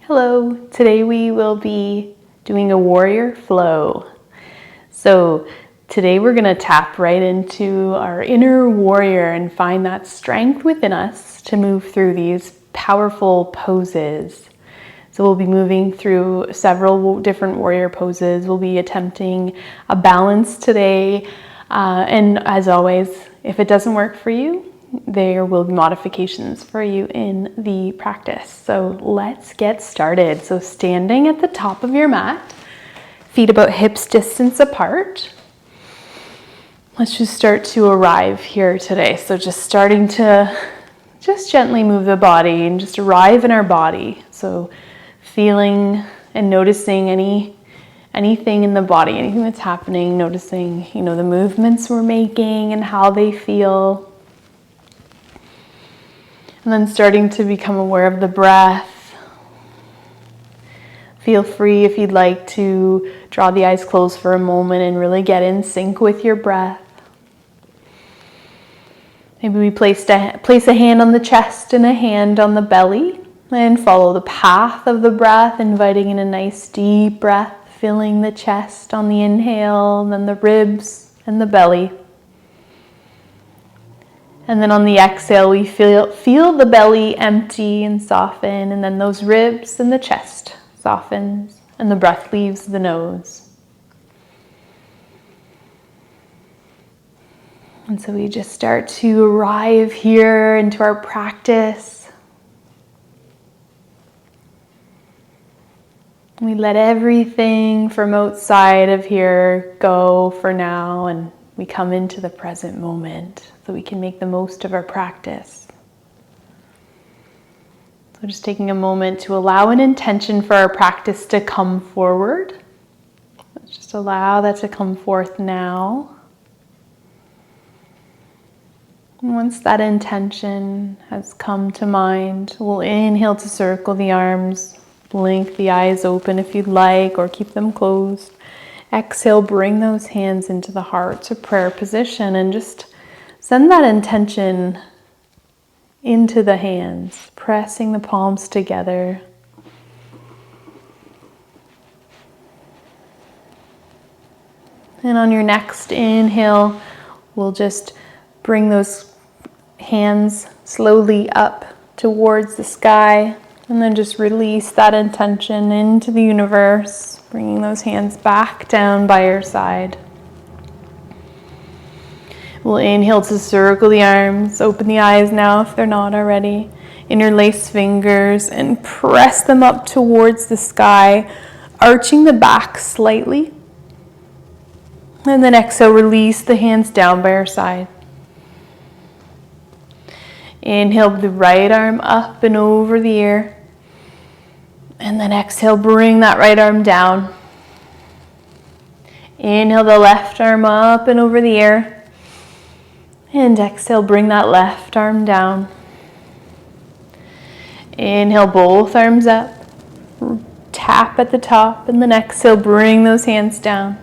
Hello, today we will be doing a warrior flow. So today we're going to tap right into our inner warrior and find that strength within us to move through these powerful poses. So we'll be moving through several different warrior poses. We'll be attempting a balance today. And as always, if it doesn't work for you, there will be modifications for you in the practice. So let's get started. So standing at the top of your mat, feet about hips distance apart. Let's just start to arrive here today. So just starting to just gently move the body and just arrive in our body. So feeling and noticing anything in the body, anything that's happening, noticing, the movements we're making and how they feel. And then starting to become aware of the breath. Feel free if you'd like to draw the eyes closed for a moment and really get in sync with your breath. Maybe we place a hand on the chest and a hand on the belly and follow the path of the breath, inviting in a nice deep breath, filling the chest on the inhale, and then the ribs and the belly. And then on the exhale, we feel the belly empty and soften, and then those ribs and the chest softens, and the breath leaves the nose. And so we just start to arrive here into our practice. We let everything from outside of here go for now, and we come into the present moment so we can make the most of our practice. So just taking a moment to allow an intention for our practice to come forward. Let's just allow that to come forth now. And once that intention has come to mind, we'll inhale to circle the arms, blink the eyes open if you'd like, or keep them closed. Exhale, bring those hands into the heart to prayer position and just send that intention into the hands, pressing the palms together. And on your next inhale, we'll just bring those hands slowly up towards the sky, and then just release that intention into the universe, bringing those hands back down by your side. We'll inhale to circle the arms, open the eyes now if they're not already. Interlace fingers and press them up towards the sky, arching the back slightly. And then exhale, release the hands down by your side. Inhale the right arm up and over the ear. And then exhale, bring that right arm down. Inhale the left arm up and over the ear. And exhale, bring that left arm down. Inhale both arms up. Tap at the top, and then exhale, bring those hands down.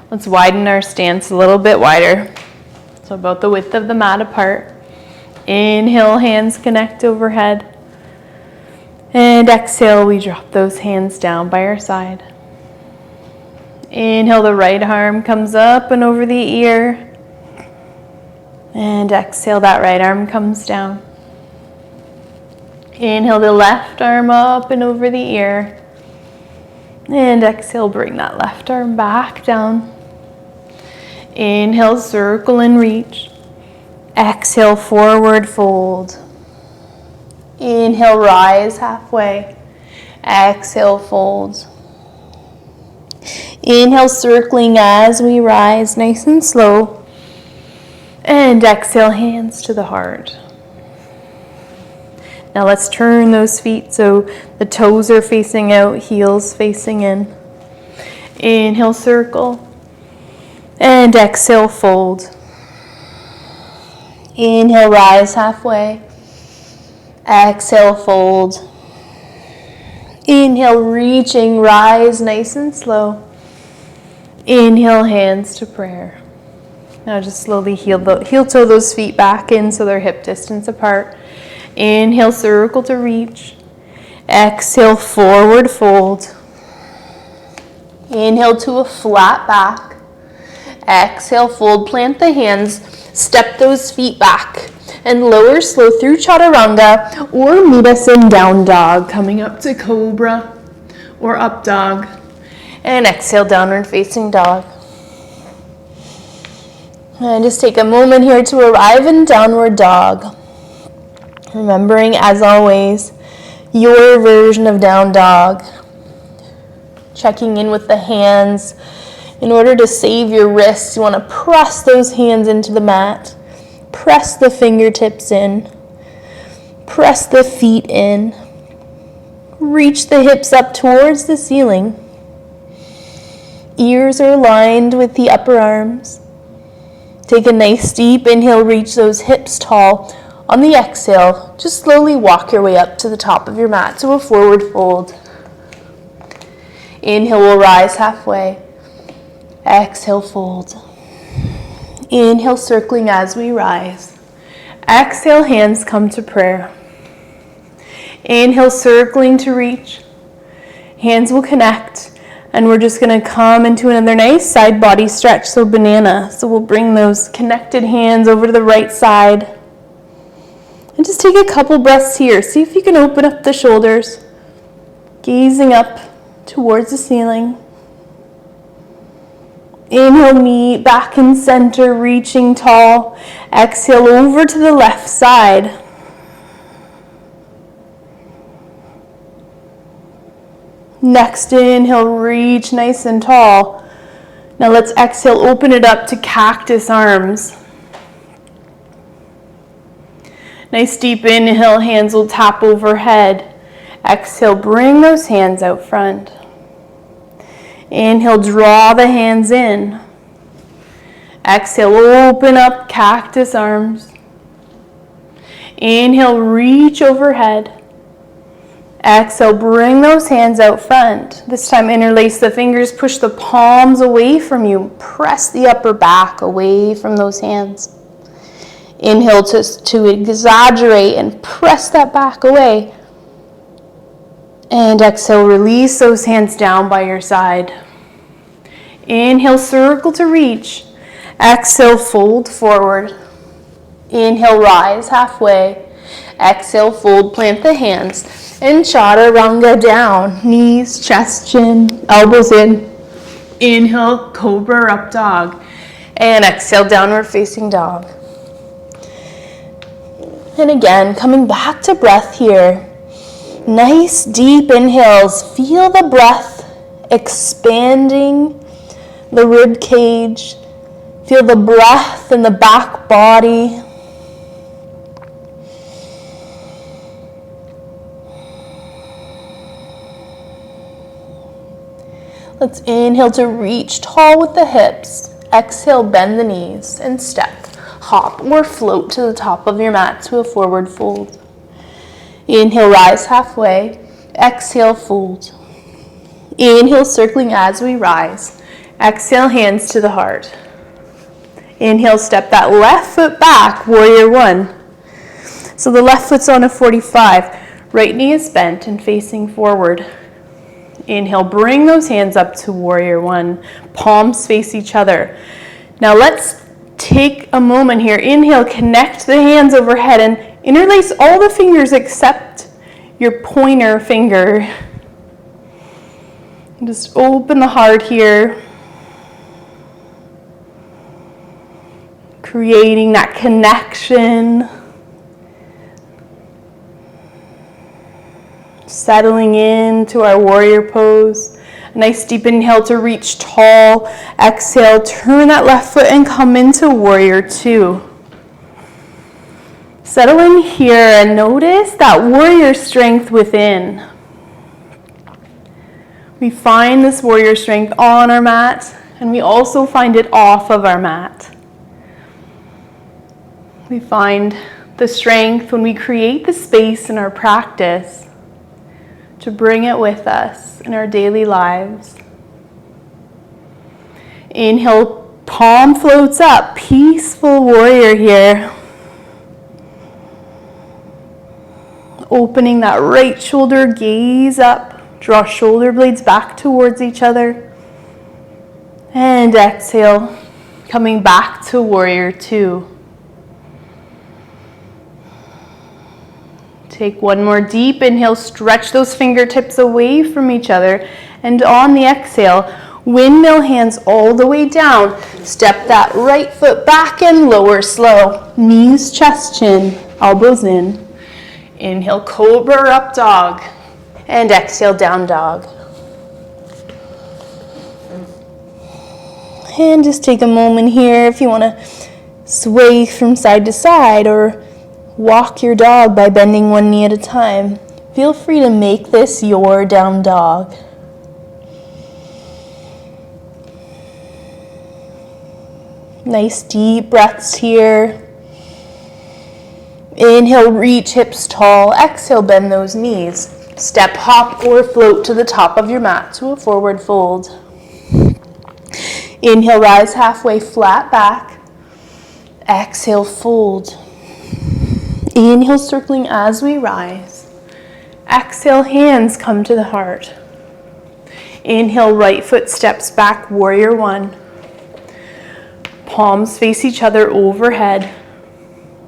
Let's widen our stance a little bit wider. So about the width of the mat apart. Inhale, hands connect overhead. And exhale, we drop those hands down by our side. Inhale, the right arm comes up and over the ear. And exhale, that right arm comes down. Inhale, the left arm up and over the ear. And exhale, bring that left arm back down. Inhale, circle and reach. Exhale, forward fold. Inhale, rise halfway. Exhale, fold. Inhale, circling as we rise, nice and slow. And exhale, hands to the heart. Now let's turn those feet so the toes are facing out, heels facing in. Inhale, circle. And exhale, fold. Inhale, rise halfway. Exhale, fold. Inhale, reaching, rise nice and slow. Inhale, hands to prayer. Now just slowly heel toe those feet back in so they're hip distance apart. Inhale, circle to reach. Exhale, forward fold. Inhale to a flat back. Exhale, fold, plant the hands, step those feet back, and lower slow through chaturanga, or meet us in down dog, coming up to cobra or up dog. And exhale, downward facing dog. And just take a moment here to arrive in downward dog. Remembering, as always, your version of down dog. Checking in with the hands. In order to save your wrists, you want to press those hands into the mat. Press the fingertips in. Press the feet in. Reach the hips up towards the ceiling. Ears are aligned with the upper arms. Take a nice deep inhale, reach those hips tall. On the exhale, just slowly walk your way up to the top of your mat to a forward fold. Inhale, we'll rise halfway. Exhale, fold. Inhale, circling as we rise. Exhale, hands come to prayer. Inhale, circling to reach. Hands will connect. And we're just going to come into another nice side body stretch, so banana. So we'll bring those connected hands over to the right side. And just take a couple breaths here. See if you can open up the shoulders. Gazing up towards the ceiling. Inhale, meet back in center, reaching tall. Exhale, over to the left side. Next inhale, reach nice and tall. Now let's exhale, open it up to cactus arms. Nice deep inhale, hands will tap overhead. Exhale, bring those hands out front. Inhale, draw the hands in. Exhale, open up cactus arms. Inhale, reach overhead. Exhale, bring those hands out front. This time interlace the fingers, push the palms away from you. Press the upper back away from those hands. Inhale to exaggerate and press that back away. And exhale, release those hands down by your side. Inhale, circle to reach. Exhale, fold forward. Inhale, rise halfway. Exhale, fold, plant the hands. And chaturanga down. Knees, chest, chin, elbows in. Inhale, cobra, up dog. And exhale, downward facing dog. And again, coming back to breath here. Nice deep inhales. Feel the breath expanding the rib cage. Feel the breath in the back body. Let's inhale to reach tall with the hips. Exhale, bend the knees and step, hop, or float to the top of your mat to a forward fold. Inhale, rise halfway. Exhale, fold. Inhale, circling as we rise. Exhale, hands to the heart. Inhale, step that left foot back, warrior one. So the left foot's on a 45. Right knee is bent and facing forward. Inhale, bring those hands up to warrior one. Palms face each other. Now let's take a moment here. Inhale, connect the hands overhead and interlace all the fingers except your pointer finger. And just open the heart here. Creating that connection. Settling into our warrior pose. A nice deep inhale to reach tall. Exhale, turn that left foot and come into warrior two. Settle in here and notice that warrior strength within. We find this warrior strength on our mat, and we also find it off of our mat. We find the strength when we create the space in our practice to bring it with us in our daily lives. Inhale, palm floats up, peaceful warrior here. Opening that right shoulder, gaze up. Draw shoulder blades back towards each other. And exhale, coming back to warrior two. Take one more deep inhale, stretch those fingertips away from each other. And on the exhale, windmill hands all the way down. Step that right foot back and lower slow. Knees, chest, chin, elbows in. Inhale, cobra up dog. And exhale, down dog. And just take a moment here if you want to sway from side to side or walk your dog by bending one knee at a time. Feel free to make this your down dog. Nice deep breaths here. Inhale, reach hips tall. Exhale, bend those knees. Step, hop, or float to the top of your mat to a forward fold. Inhale, rise halfway, flat back. Exhale, fold. Inhale, circling as we rise. Exhale, hands come to the heart. Inhale, right foot steps back, warrior one. Palms face each other overhead.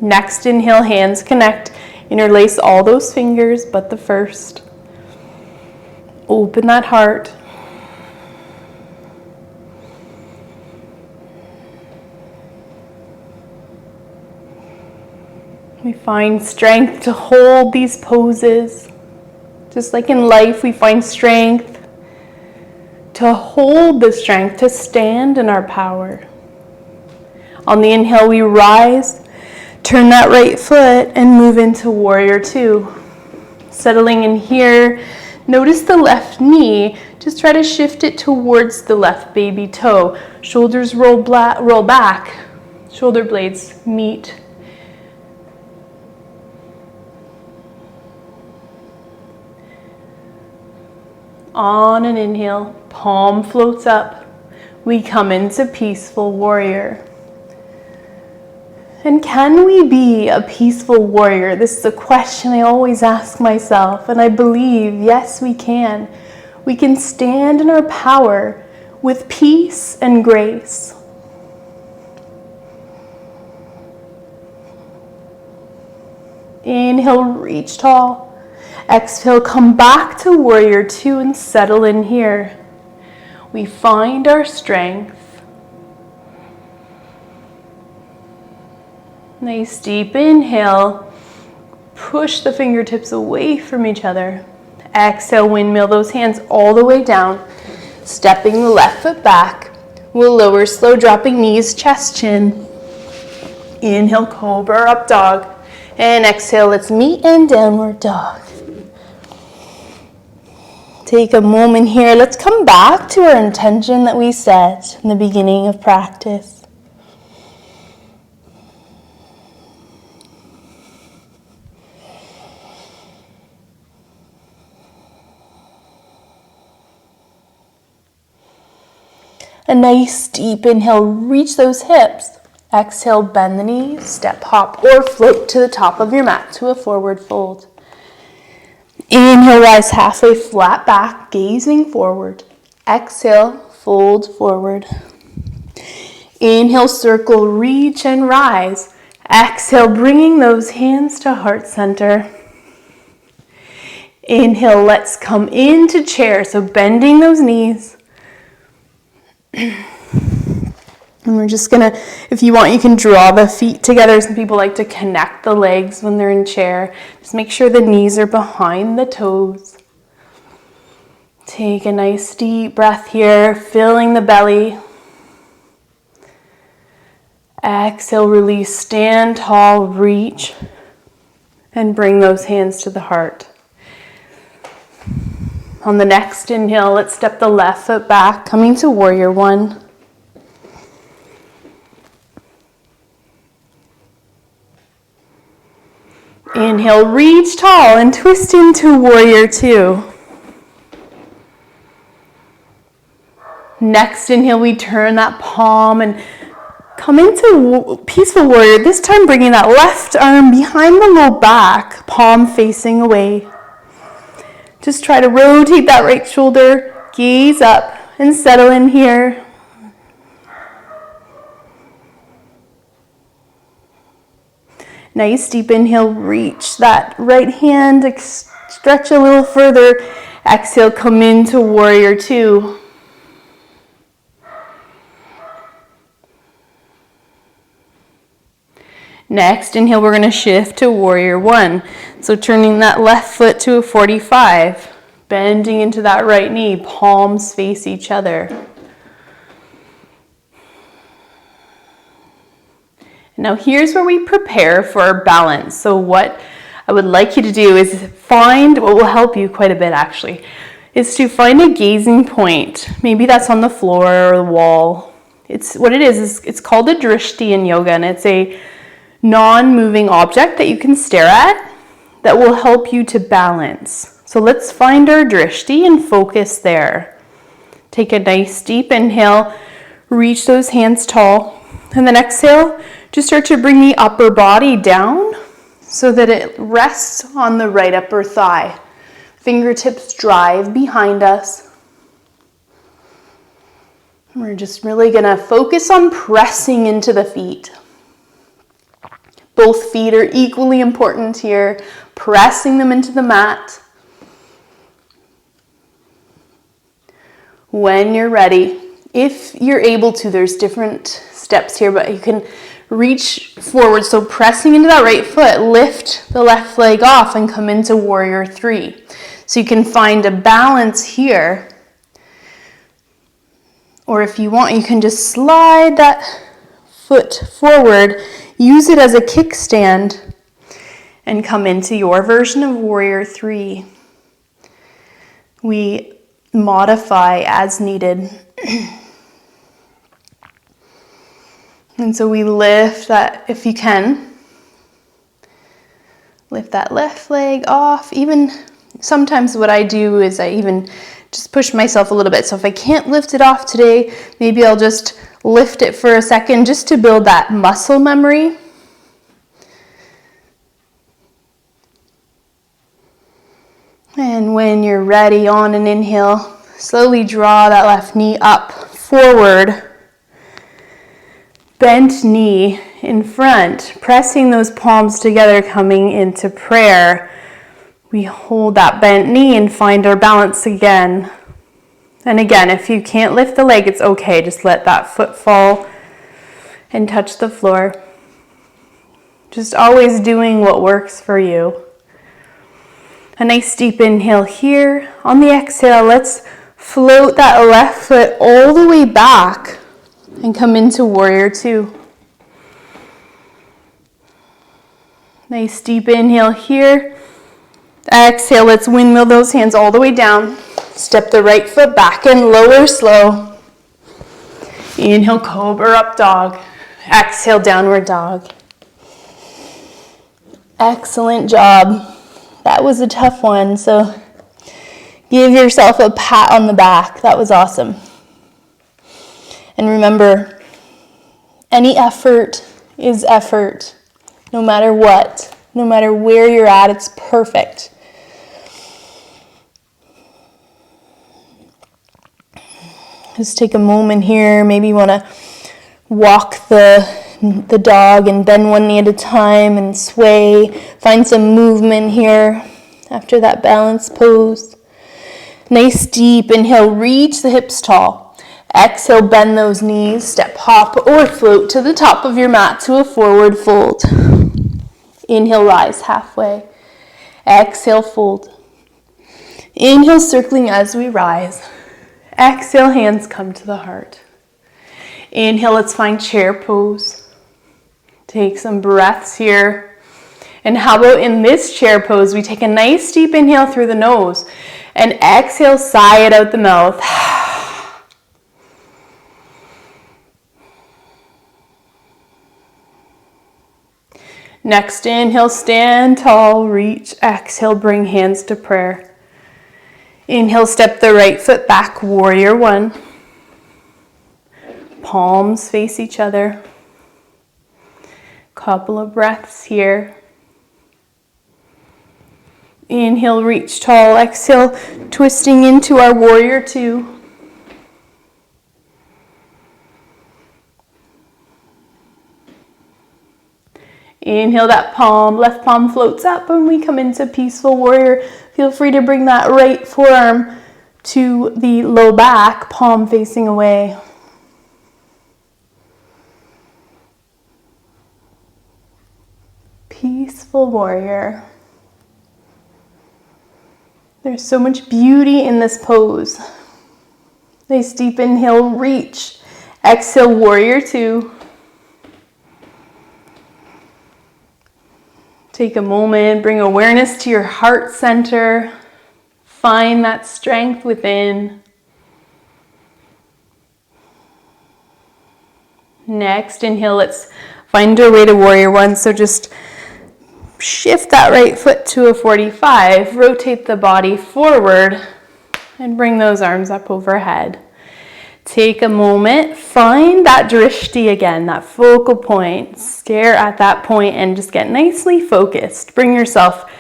Next inhale, hands connect. Interlace all those fingers but the first. Open that heart. We find strength to hold these poses. Just like in life, we find strength to hold the strength to stand in our power. On the inhale, we rise, turn that right foot, and move into warrior two. Settling in here, notice the left knee. Just try to shift it towards the left baby toe. Shoulders roll back. Shoulder blades meet. On an inhale, palm floats up. We come into peaceful warrior. And can we be a peaceful warrior? This is a question I always ask myself, and I believe, yes, we can. We can stand in our power with peace and grace. Inhale, reach tall. Exhale, come back to warrior two and settle in here. We find our strength. Nice deep inhale. Push the fingertips away from each other. Exhale, windmill those hands all the way down. Stepping the left foot back. We'll lower slow, dropping knees, chest, chin. Inhale, cobra up dog. And exhale, let's meet in downward dog. Take a moment here. Let's come back to our intention that we set in the beginning of practice. A nice deep inhale, reach those hips. Exhale, bend the knees, step, hop, or float to the top of your mat to a forward fold. Inhale, rise halfway, flat back, gazing forward. Exhale, fold forward. Inhale, circle, reach and rise. Exhale, bringing those hands to heart center. Inhale, let's come into chair, so bending those knees. And we're just gonna, if you want, you can draw the feet together. Some people like to connect the legs when they're in chair. Just make sure the knees are behind the toes. Take a nice deep breath here, filling the belly. Exhale, release, stand tall, reach, and bring those hands to the heart. On the next inhale, let's step the left foot back, coming to warrior one. Inhale, reach tall and twist into warrior two. Next inhale, we turn that palm and come into peaceful warrior, this time bringing that left arm behind the low back, palm facing away. Just try to rotate that right shoulder, gaze up and settle in here. Nice deep inhale, reach that right hand, stretch a little further. Exhale, come into warrior two. Next, inhale, we're going to shift to warrior one. So turning that left foot to a 45, bending into that right knee, palms face each other. Now here's where we prepare for our balance. So what I would like you to do is find, what will help you quite a bit actually, is to find a gazing point. Maybe that's on the floor or the wall. What it is it's called a drishti in yoga, and it's a non-moving object that you can stare at that will help you to balance. So let's find our drishti and focus there. Take a nice deep inhale, reach those hands tall, and then exhale, just start to bring the upper body down so that it rests on the right upper thigh. Fingertips drive behind us. We're just really gonna focus on pressing into the feet. Both feet are equally important here, pressing them into the mat. When you're ready, if you're able to, there's different steps here, but you can reach forward. So pressing into that right foot, lift the left leg off and come into warrior three. So you can find a balance here. Or if you want, you can just slide that foot forward, use it as a kickstand, and come into your version of warrior three. We modify as needed. And so we lift that, if you can, lift that left leg off. Even sometimes what I do is I even just push myself a little bit. So if I can't lift it off today, maybe I'll just lift it for a second just to build that muscle memory. And when you're ready, on an inhale, slowly draw that left knee up, forward. Bent knee in front, pressing those palms together, coming into prayer. We hold that bent knee and find our balance again. And again, if you can't lift the leg, it's okay. Just let that foot fall and touch the floor. Just always doing what works for you. A nice deep inhale here. On the exhale, let's float that left foot all the way back and come into warrior two. Nice deep inhale here. Exhale, let's windmill those hands all the way down. Step the right foot back and lower slow. Inhale, cobra up dog. Exhale, downward dog. Excellent job. That was a tough one, so give yourself a pat on the back. That was awesome. And remember, any effort is effort, no matter what, no matter where you're at, it's perfect. Just take a moment here. Maybe you want to walk the dog and bend one knee at a time and sway. Find some movement here after that balance pose. Nice deep inhale, reach the hips tall. Exhale, bend those knees, step, hop, or float to the top of your mat to a forward fold. Inhale, rise halfway. Exhale, fold. Inhale, circling as we rise. Exhale, hands come to the heart. Inhale, let's find chair pose. Take some breaths here. And how about in this chair pose, we take a nice deep inhale through the nose and exhale, sigh it out the mouth. Next inhale, stand tall, reach. Exhale, bring hands to prayer. Inhale, step the right foot back, warrior one. Palms face each other. Couple of breaths here. Inhale, reach tall. Exhale, twisting into our warrior two. Inhale, that palm, left palm floats up and we come into peaceful warrior. Feel free to bring that right forearm to the low back, palm facing away. Peaceful warrior. There's so much beauty in this pose. Nice deep inhale, reach. Exhale, warrior two. Take a moment, bring awareness to your heart center. Find that strength within. Next, inhale, let's find our way to warrior one. So just shift that right foot to a 45. Rotate the body forward and bring those arms up overhead. Take a moment, find that drishti again, that focal point. Stare at that point and just get nicely focused. Bring yourself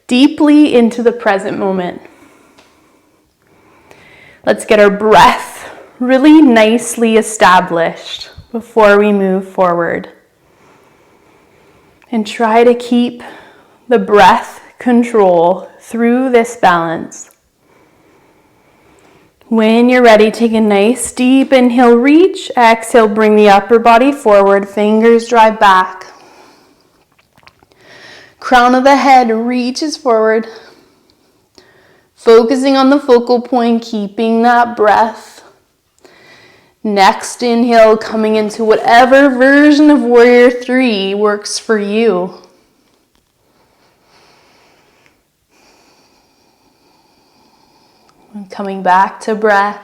deeply into the present moment. Let's get our breath really nicely established before we move forward. And try to keep the breath control through this balance. When you're ready, take a nice deep inhale, reach. Exhale, bring the upper body forward, fingers drive back. Crown of the head reaches forward. Focusing on the focal point, keeping that breath. Next inhale, coming into whatever version of warrior three works for you. And coming back to breath.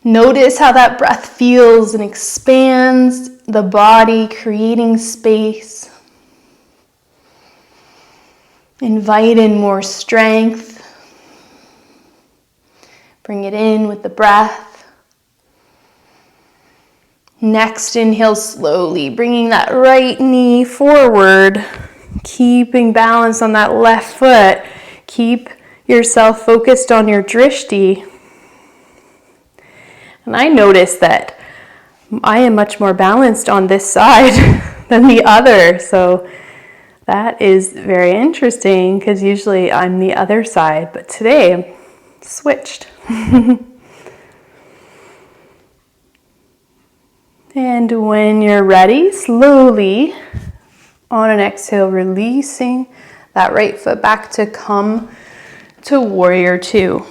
Notice how that breath feels and expands the body, creating space. Invite in more strength. Bring it in with the breath. Next, inhale slowly, bringing that right knee forward, keeping balance on that left foot. Keep yourself focused on your drishti. And I notice that I am much more balanced on this side than the other. So that is very interesting because usually I'm the other side, but today I'm switched. And when you're ready, slowly on an exhale, releasing that right foot back to come to warrior two.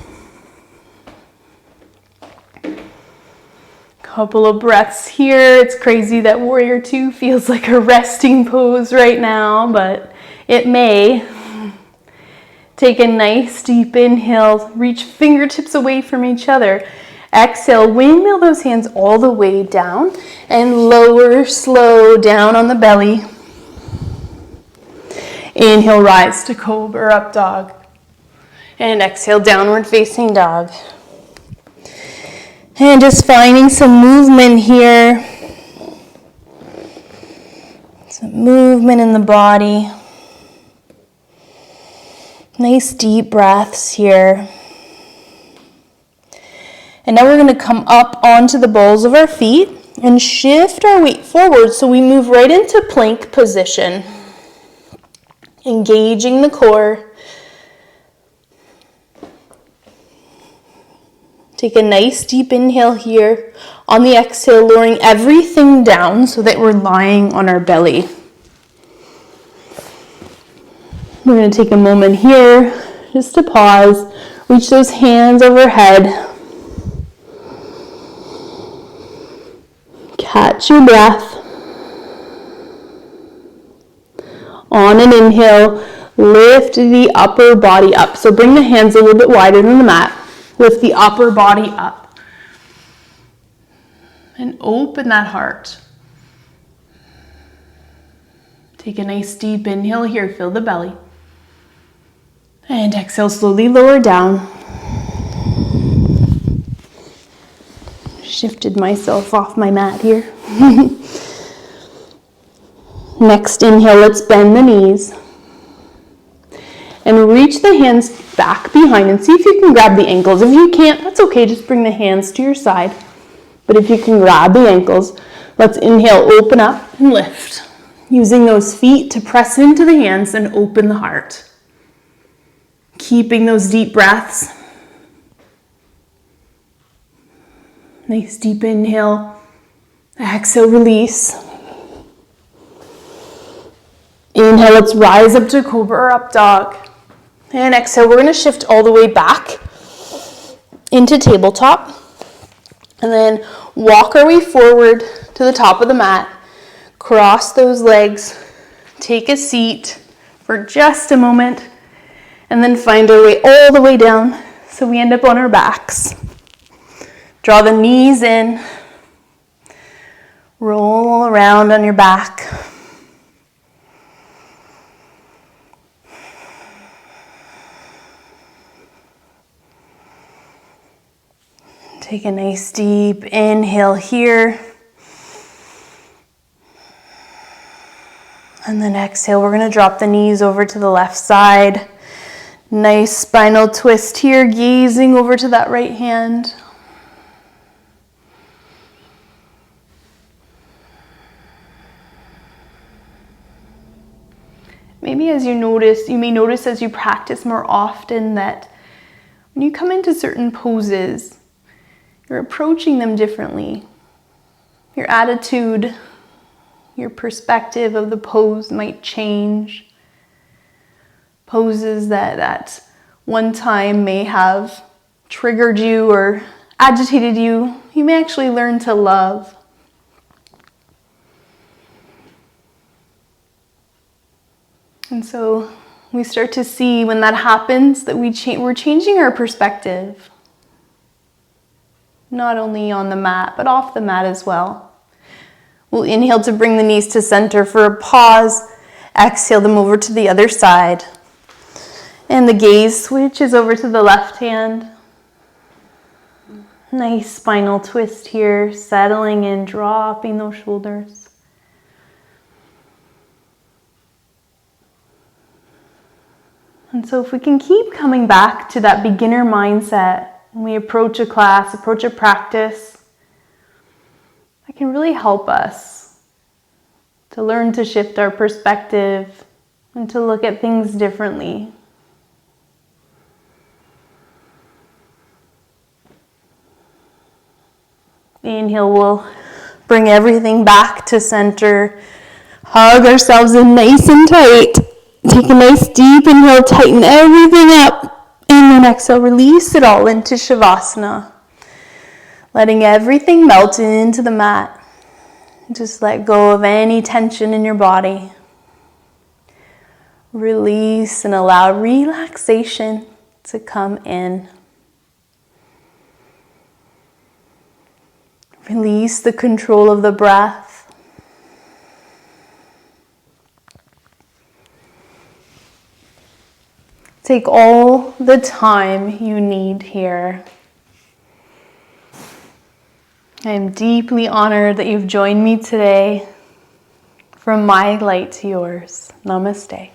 Couple of breaths here. It's crazy that warrior two feels like a resting pose right now, but it may. Take a nice deep inhale, reach fingertips away from each other. Exhale, windmill those hands all the way down and lower, slow down on the belly. Inhale, rise to cobra, up dog. And exhale, downward facing dog. And just finding some movement here. Some movement in the body. Nice deep breaths here. And now we're going to come up onto the balls of our feet and shift our weight forward so we move right into plank position. Engaging the core. Take a nice deep inhale here. On the exhale, lowering everything down so that we're lying on our belly. We're going to take a moment here just to pause. Reach those hands overhead. Catch your breath. On an inhale, lift the upper body up. So bring the hands a little bit wider than the mat. Lift the upper body up. And open that heart. Take a nice deep inhale here, fill the belly. And exhale, slowly lower down. Shifted myself off my mat here. Next inhale, let's bend the knees. And reach the hands back behind and see if you can grab the ankles. If you can't, that's okay, just bring the hands to your side. But if you can grab the ankles, let's inhale, open up and lift. Using those feet to press into the hands and open the heart. Keeping those deep breaths. Nice deep inhale. Exhale, release. Inhale, let's rise up to cobra or up dog. And exhale, we're going to shift all the way back into tabletop. And then walk our way forward to the top of the mat. Cross those legs. Take a seat for just a moment. And then find our way all the way down so we end up on our backs. Draw the knees in. Roll around on your back. Take a nice deep inhale here. And then exhale, we're going to drop the knees over to the left side. Nice spinal twist here, gazing over to that right hand. Maybe as you may notice as you practice more often that when you come into certain poses, you're approaching them differently. Your attitude, your perspective of the pose might change. Poses that at one time may have triggered you or agitated you, you may actually learn to love. And so we start to see when that happens that we're changing our perspective. Not only on the mat, but off the mat as well. We'll inhale to bring the knees to center for a pause. Exhale them over to the other side. And the gaze switches over to the left hand. Nice spinal twist here, settling in, dropping those shoulders. And so if we can keep coming back to that beginner mindset when we approach a class, approach a practice, that can really help us to learn to shift our perspective and to look at things differently. Inhale, we'll bring everything back to center. Hug ourselves in nice and tight. Take a nice deep inhale, tighten everything up. And then exhale, release it all into Shavasana. Letting everything melt into the mat. Just let go of any tension in your body. Release and allow relaxation to come in. Release the control of the breath. Take all the time you need here. I am deeply honored that you've joined me today. From my light to yours. Namaste.